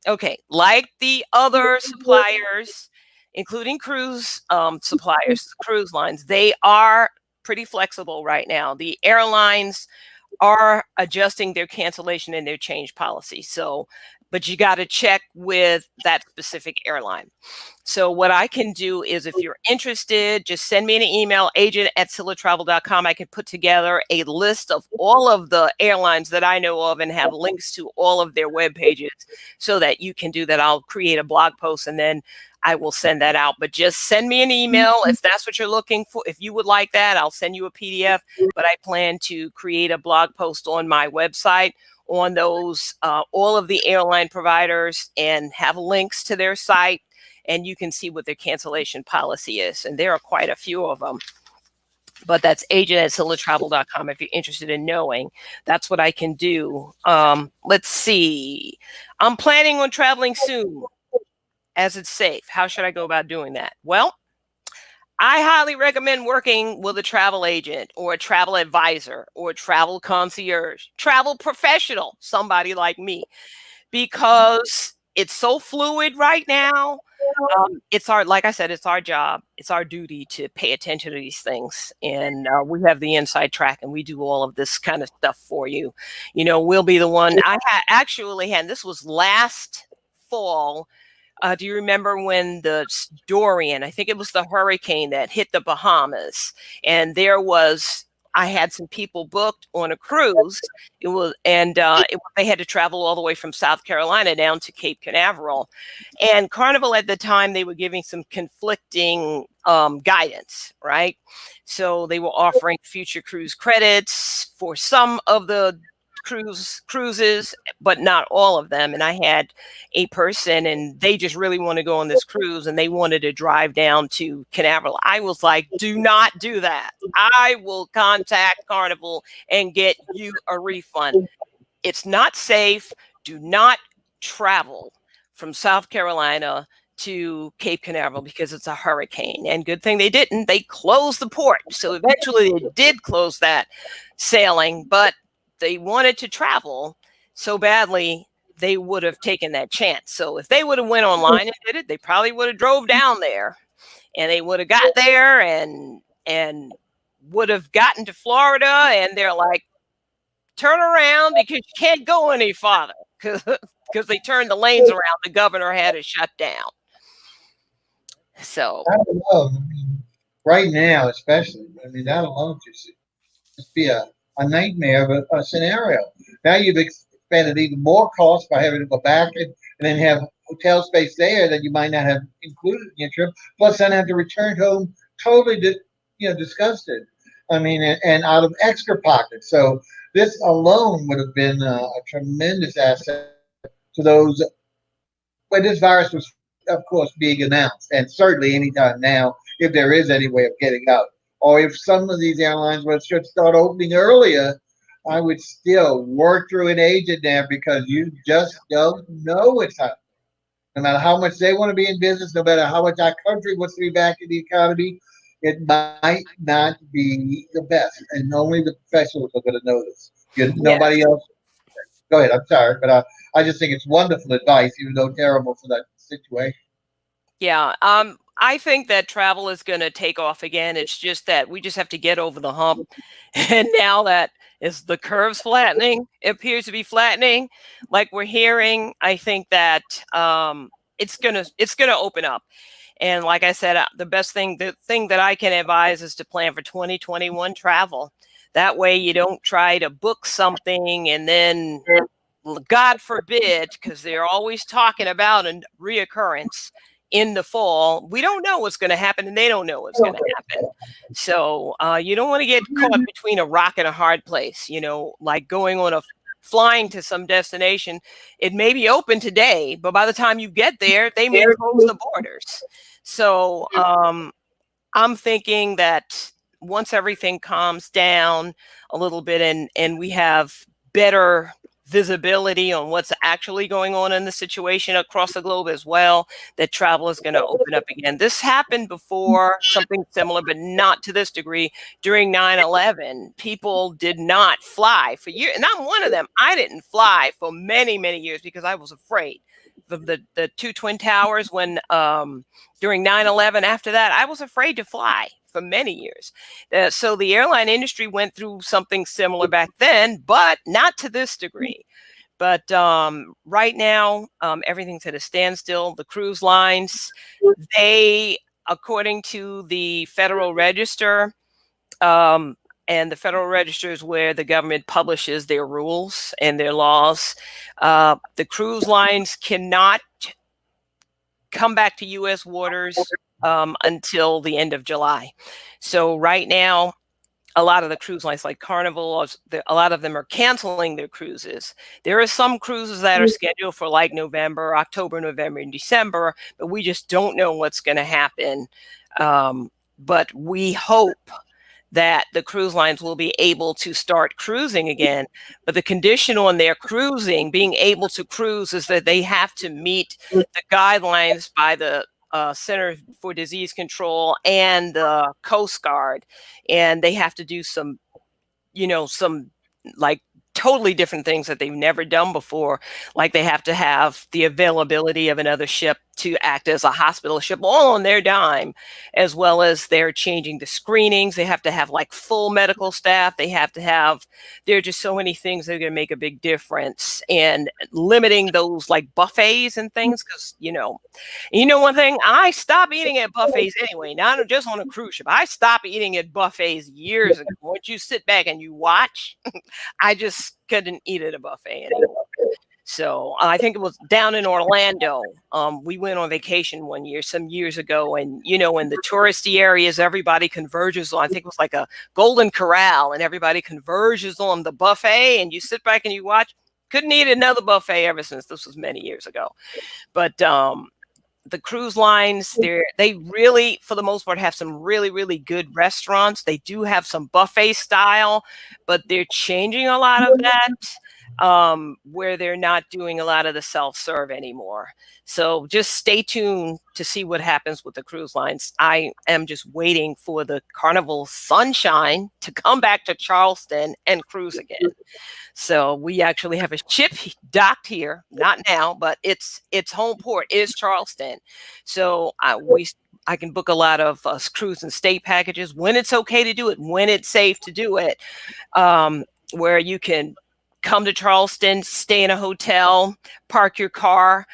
Okay, like the other suppliers, including cruise suppliers, cruise lines, they are pretty flexible right now. The airlines are adjusting their cancellation and their change policy. So, but you got to check with that specific airline. So what I can do is, if you're interested, just send me an email, agent@CILLATRAVEL.com. I can put together a list of all of the airlines that I know of and have links to all of their web pages so that you can do that. I'll create a blog post and then I will send that out. But just send me an email if that's what you're looking for. If you would like that, I'll send you a PDF. But I plan to create a blog post on my website on those, all of the airline providers, and have links to their site. And you can see what their cancellation policy is. And there are quite a few of them. But that's agent@CILLATRAVEL.com if you're interested in knowing. That's what I can do. Let's see. I'm planning on traveling soon, as it's safe. How should I go about doing that? Well, I highly recommend working with a travel agent or a travel advisor or a travel concierge, travel professional, somebody like me, because it's so fluid right now. It's our, like I said, it's our job. It's our duty to pay attention to these things. And we have the inside track, and we do all of this kind of stuff for you. You know, we'll be the one. I actually had, this was last fall. Do you remember when the Dorian, I think it was the hurricane that hit the Bahamas, and I had some people booked on a cruise. They had to travel all the way from South Carolina down to Cape Canaveral. And Carnival at the time, they were giving some conflicting guidance, right? So they were offering future cruise credits for some of the cruises, but not all of them. And I had a person, and they just really want to go on this cruise, and they wanted to drive down to Canaveral. I was like, do not do that. I will contact Carnival and get you a refund. It's not safe. Do not travel from South Carolina to Cape Canaveral because it's a hurricane. And good thing they didn't. They closed the port. So eventually they did close that sailing, but they wanted to travel so badly, they would have taken that chance. So if they would have went online and did it, they probably would have drove down there, and they would have got there and would have gotten to Florida, and they're like, turn around because you can't go any farther because they turned the lanes around. The governor had it shut down. So I don't know. I mean, right now, especially, I mean, that alone just be a nightmare of a scenario. Now you've expended even more cost by having to go back and then have hotel space there that you might not have included in your trip, plus then have to return home totally disgusted. I mean, and out of extra pocket. So this alone would have been a tremendous asset to those when this virus was, of course, being announced, and certainly anytime now, if there is any way of getting out. Or if some of these airlines should start opening earlier, I would still work through an agent there, because you just don't know what's happening. No matter how much they want to be in business, no matter how much our country wants to be back in the economy, it might not be the best. And only the professionals are going to know this. Nobody else. Go ahead. I'm sorry, but I just think it's wonderful advice, even though terrible for that situation. Yeah. I think that travel is going to take off again. It's just that we just have to get over the hump. And now that the curve's flattening, it appears to be flattening, like we're hearing, I think that it's gonna open up. And like I said, the thing that I can advise is to plan for 2021 travel. That way you don't try to book something and then, God forbid, because they're always talking about a reoccurrence in the fall. We don't know what's going to happen, and they don't know what's going to happen. So you don't want to get caught between a rock and a hard place, like flying to some destination. It may be open today, but by the time you get there, they may close the borders. So I'm thinking that once everything calms down a little bit and we have better visibility on what's actually going on in the situation across the globe as well, that travel is going to open up again. This happened before, something similar, but not to this degree. During 9/11, people did not fly for years. And I'm one of them. I didn't fly for many, many years because I was afraid. The two Twin Towers, when during 9/11, after that, I was afraid to fly for many years. So the airline industry went through something similar back then, but not to this degree. But right now, everything's at a standstill. The cruise lines, they, according to the Federal Register, and the Federal Register is where the government publishes their rules and their laws. The cruise lines cannot come back to U.S. waters until the end of July. So right now, a lot of the cruise lines like Carnival, a lot of them are canceling their cruises. There are some cruises that are scheduled for like November, October, November, and December, but we just don't know what's going to happen. But we hope that the cruise lines will be able to start cruising again. But the condition on their cruising, being able to cruise, is that they have to meet the guidelines by the Center for Disease Control and the Coast Guard. And they have to do some, some like totally different things that they've never done before. Like they have to have the availability of another ship to act as a hospital ship, all on their dime, as well as they're changing the screenings. They have to have like full medical staff. There are just so many things that are going to make a big difference, and limiting those like buffets and things. Cause one thing, I stopped eating at buffets anyway, not just on a cruise ship. I stopped eating at buffets years ago. Once you sit back and you watch, I just couldn't eat at a buffet anymore. So I think it was down in Orlando. We went on vacation one year, some years ago, and in the touristy areas, everybody converges on, I think it was like a Golden Corral, and everybody converges on the buffet, and you sit back and you watch. Couldn't eat another buffet ever since. This was many years ago. But the cruise lines, they really, for the most part, have some really, really good restaurants. They do have some buffet style, but they're changing a lot of that, where they're not doing a lot of the self-serve anymore. So just stay tuned to see what happens with the cruise lines. I am just waiting for the Carnival Sunshine to come back to Charleston and cruise again. So we actually have a ship docked here, not now, but its home port is Charleston. So I can book a lot of cruise and stay packages when it's okay to do it, when it's safe to do it, where you can come to Charleston, stay in a hotel, park your car,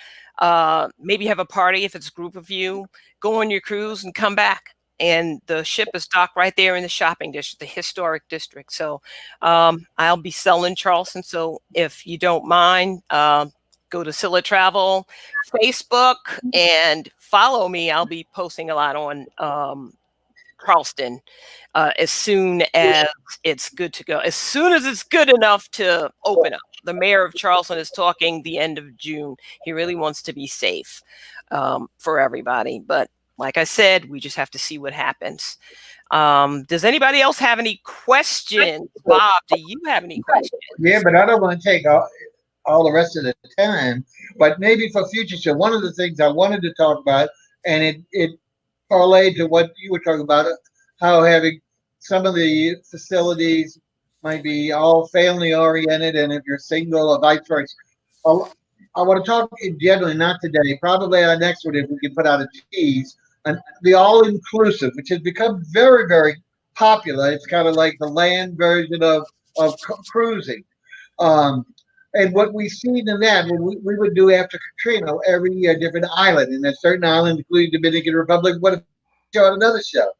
maybe have a party if it's a group of you, go on your cruise and come back. And the ship is docked right there in the shopping district, the historic district. So I'll be selling Charleston. So if you don't mind, go to CILLATRAVEL Facebook and follow me. I'll be posting a lot on Charleston as soon as it's good to go. As soon as it's good enough to open up. The mayor of Charleston is talking the end of June. He really wants to be safe for everybody. But like I said, we just have to see what happens. Does anybody else have any questions? Bob, do you have any questions? Yeah, but I don't want to take all the rest of the time. But maybe for future show, one of the things I wanted to talk about, and it parlayed to what you were talking about, how having some of the facilities might be all family oriented, and if you're single or vice versa. I want to talk in general, not today, probably our next one if we can put out a tease, and the all-inclusive, which has become very, very popular. It's kind of like the land version of cruising. And what we've seen in that, when we would do after Katrina, every year, different island, and a certain island, including Dominican Republic, what if show on another show?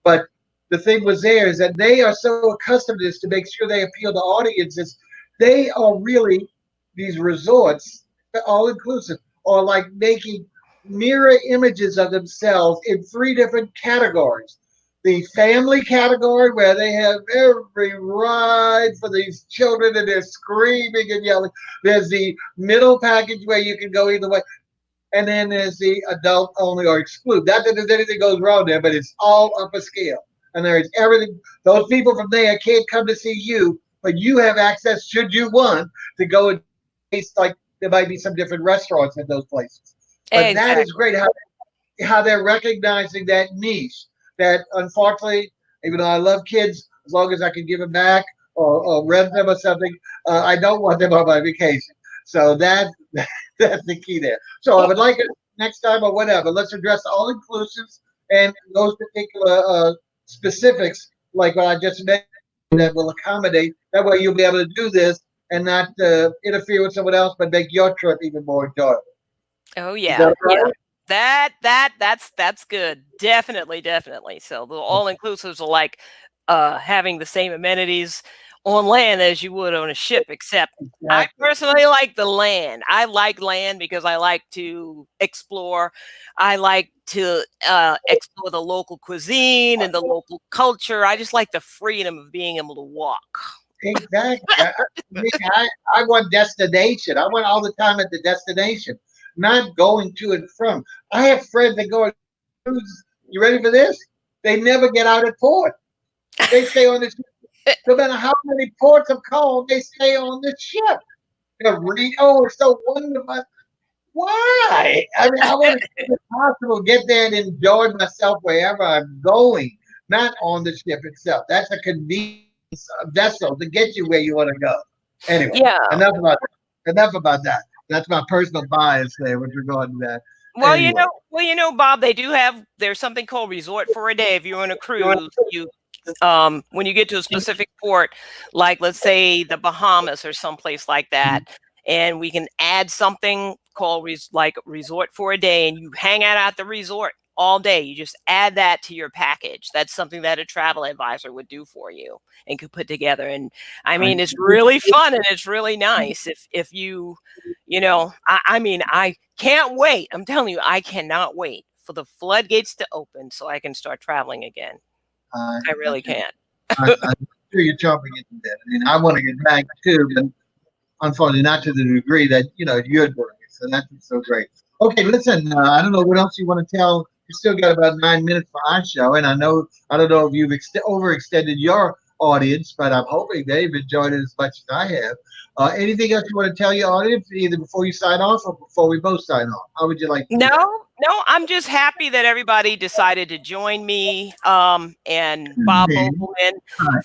But the thing was there is that they are so accustomed to this to make sure they appeal to audiences. They are really, these resorts, all-inclusive, are like making mirror images of themselves in 3 different categories. The family category, where they have every ride for these children and they're screaming and yelling. There's the middle package where you can go either way. And then there's the adult only or exclude. Not that there's anything goes wrong there, but it's all upper scale. And there's everything. Those people from there can't come to see you, but you have access, should you want, to go and taste, like there might be some different restaurants at those places. But exactly. That is great how they're recognizing that niche. That unfortunately, even though I love kids, as long as I can give them back or rent them or something, I don't want them on my vacation. So that's the key there. So I would like it next time or whatever. Let's address all inclusives and those particular specifics, like what I just mentioned, that will accommodate. That way you'll be able to do this and not interfere with someone else, but make your trip even more enjoyable. Oh Is yeah, that yeah. right? That's good. Definitely, definitely. So the all inclusives are like having the same amenities on land as you would on a ship, except I Exactly. personally like the land. I like land because I like to explore. I like to explore the local cuisine and the local culture. I just like the freedom of being able to walk. Exactly. Me, I want destination. I want all the time at the destination, not going to and from. I have friends that go on cruises. You ready for this? They never get out at port. They stay on the ship. No matter how many ports have called, they stay on the ship. They're oh, it's so wonderful. Why? I mean, I want to, if it's possible, get there and enjoy myself wherever I'm going, not on the ship itself. That's a convenience vessel to get you where you want to go. Anyway, Yeah. enough about that. That's my personal bias there with regard to that. Anyway, Bob, they do have there's something called resort for a day. If you're on a cruise, you when you get to a specific port, like let's say the Bahamas or someplace like that, and we can add something called like resort for a day, and you hang out at the resort all day. You just add that to your package. That's something that a travel advisor would do for you and could put together. And I mean, it's really fun and it's really nice if you, I mean, I can't wait. I'm telling you, I cannot wait for the floodgates to open so I can start traveling again. I, I really can't. I'm sure you're chomping at the bit. I mean, I want to get back too, but unfortunately, not to the degree that you're doing it. So that's so great. Okay, listen. I don't know what else you want to tell. You still got about 9 minutes for our show, and I don't know if you've overextended your audience, but I'm hoping they've enjoyed it as much as I have. Anything else you want to tell your audience, either before you sign off or before we both sign off? How would you like to do that? No, I'm just happy that everybody decided to join me and Bob Vogelman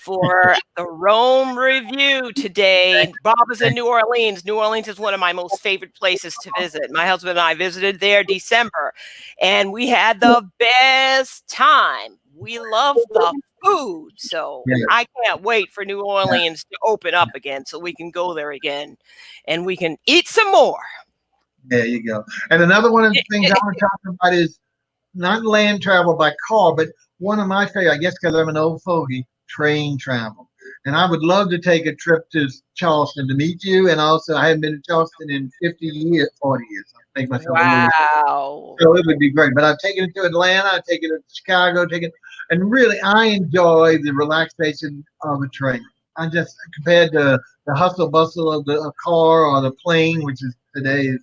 for the Rome Review today. Bob is in New Orleans. New Orleans is one of my most favorite places to visit. My husband and I visited there December, and we had the best time. We love the food, so Yeah. I can't wait for New Orleans to open up again so we can go there again and we can eat some more. There you go. And another one of the things I want to talk about is not land travel by car, but one of my favorite, I guess because I'm an old fogey, train travel. And I would love to take a trip to Charleston to meet you. And also, I haven't been to Charleston in 50 years, 40 years. I make myself a little. Wow. So it would be great. But I've taken it to Atlanta, I've taken it to Chicago, and really, I enjoy the relaxation of a train. I just, compared to the hustle bustle of a car or the plane, which is today is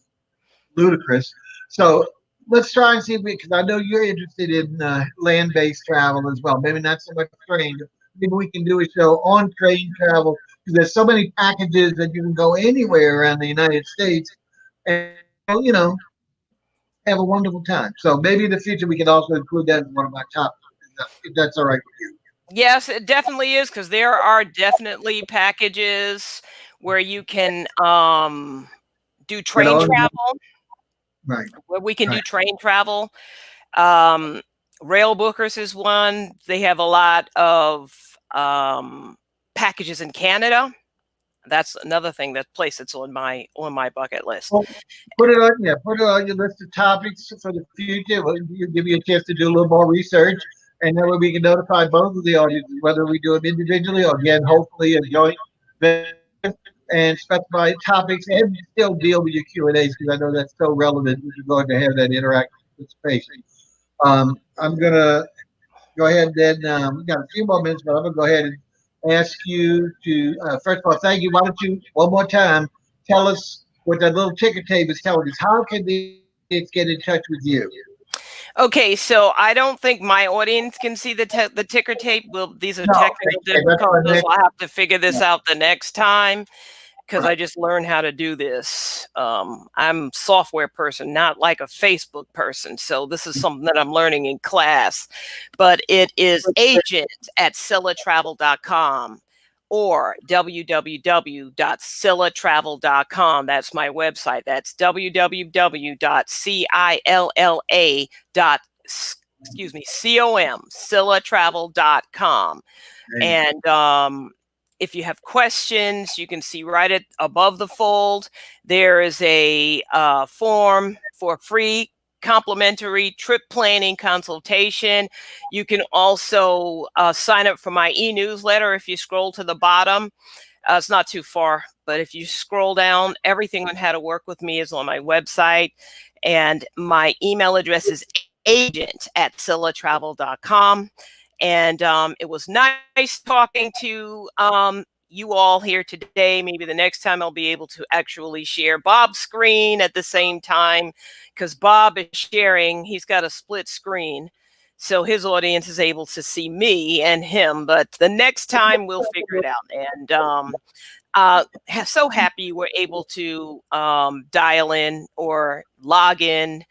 ludicrous. So let's try and see if we, because I know you're interested in land-based travel as well. Maybe not so much train. Maybe we can do a show on train travel because there's so many packages that you can go anywhere around the United States and have a wonderful time. So maybe in the future we can also include that in one of my topics, if that's all right with you. Yes, it definitely is because there are definitely packages where you can do train travel. Right. Where we can do train travel. Rail Bookers is one. They have a lot of packages in Canada. That's another thing, that place that's on my bucket list. Well, put it on your list of topics for the future. We'll give you a chance to do a little more research, and then we can notify both of the audiences whether we do them individually or again, hopefully a joint and specify topics and still deal with your Q&As because I know that's so relevant with regard to have that interactive participation. I'm gonna go ahead and we got a few more minutes, but I'm gonna go ahead and ask you to first of all, thank you. Why don't you one more time tell us what that little ticker tape is telling us? How can the audience get in touch with you? Okay, so I don't think my audience can see the ticker tape. Well, these are technical difficulties. I'll have to figure this out the next time because I just learned how to do this. I'm a software person, not like a Facebook person. So this is something that I'm learning in class. But it is agent@CILLATRAVEL.com or www.cillatravel.com. That's my website. That's www.CILLA.com, CILLATRAVEL.com. And If you have questions, you can see right above the fold, there is a form for free complimentary trip planning consultation. You can also sign up for my e-newsletter if you scroll to the bottom. It's not too far, but if you scroll down, everything on how to work with me is on my website. And my email address is agent@CILLATRAVEL.com. And it was nice talking to you all here today. Maybe the next time I'll be able to actually share Bob's screen at the same time, because Bob is sharing, he's got a split screen. So his audience is able to see me and him, but the next time we'll figure it out. And so happy you were able to dial in or log in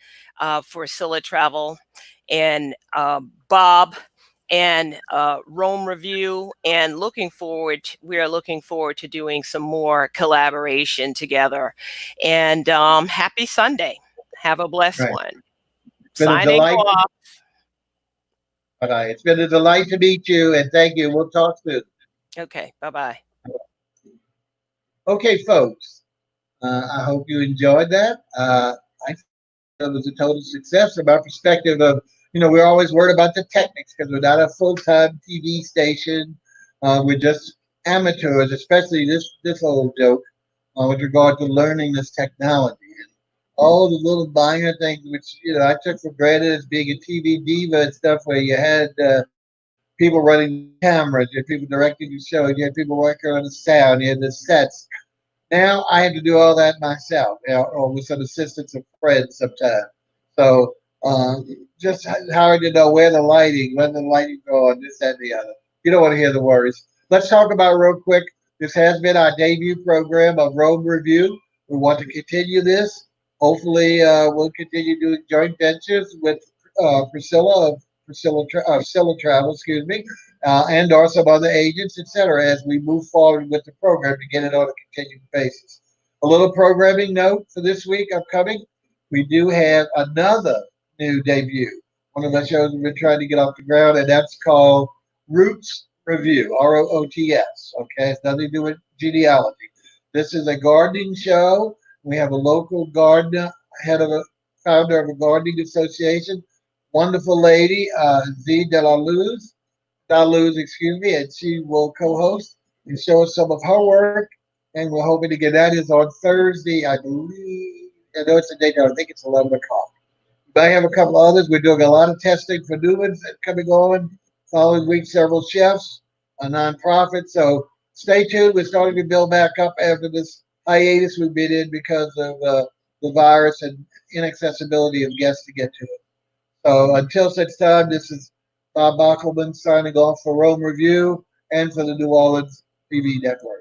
for Scylla Travel, and Bob and Rome Revue, and we are looking forward to doing some more collaboration together. And happy Sunday. Have a blessed Right. one. It's been a Signing delight. off. It's been a delight to meet you, and thank you. We'll talk soon. Okay, bye-bye. Okay, folks. I hope you enjoyed that. I think it was a total success from our perspective of, we're always worried about the techniques because we're not a full-time TV station. We're just amateurs, especially this old joke with regard to learning this technology. And all the little minor things which, I took for granted as being a TV diva and stuff where you had people running cameras, you had people directing the show, you had people working on the sound, you had the sets. Now I have to do all that myself, or with some assistance of friends sometimes. So just hard to know where the lighting, when the lighting go on, this, that, and the other. You don't want to hear the worries. Let's talk about real quick. This has been our debut program of Rome Revue. We want to continue this. Hopefully, we'll continue doing joint ventures with Priscilla of Scylla Travel, excuse me, and or some other agents, etc., as we move forward with the program to get it on a continued basis. A little programming note for this week upcoming: we do have another new debut. One of the shows we've been trying to get off the ground, and that's called Roots Revue, ROOTS. Okay, it's nothing to do with genealogy. This is a gardening show. We have a local gardener, founder of a gardening association, wonderful lady, Z Daluz, excuse me, and she will co-host and show us some of her work. And we're hoping to get that is on Thursday, I believe. I know it's a date. I think it's 11 o'clock. We may have a couple of others. We're doing a lot of testing for new ones coming on. Following week, several chefs, a nonprofit. So stay tuned. We're starting to build back up after this hiatus we've been in because of the virus and inaccessibility of guests to get to it. So until such time, this is Bob Bockelman signing off for Rome Revue and for the New Orleans TV Network.